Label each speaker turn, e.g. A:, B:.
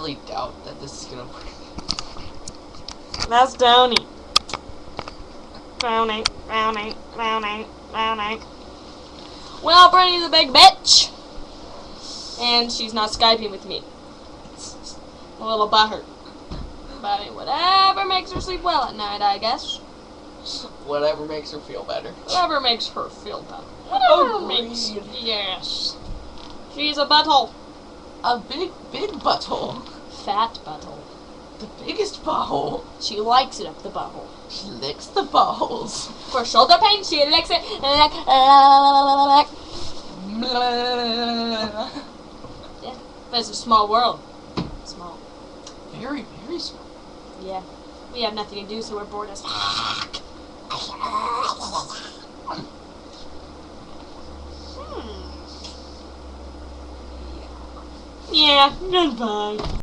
A: highly doubt that this is gonna work.
B: That's Downey. Downey, Downey, Downey, Downey. Well, Brittany's a big bitch. And she's not Skyping with me. A little butthurt. But whatever makes her sleep well at night, I guess.
A: Whatever makes her feel better.
B: Whatever makes her feel better. Whatever
A: Agreed.
B: makes... Yes. She's a butthole.
A: A big butthole.
B: Fat butthole.
A: The biggest butthole.
B: She likes it up the butthole.
A: She licks the buttholes.
B: For shoulder pain, she licks it. Yeah, but it's a small world. Small.
A: Very, very small.
B: Yeah. We have nothing to do, so we're bored as fuck. Yeah, goodbye.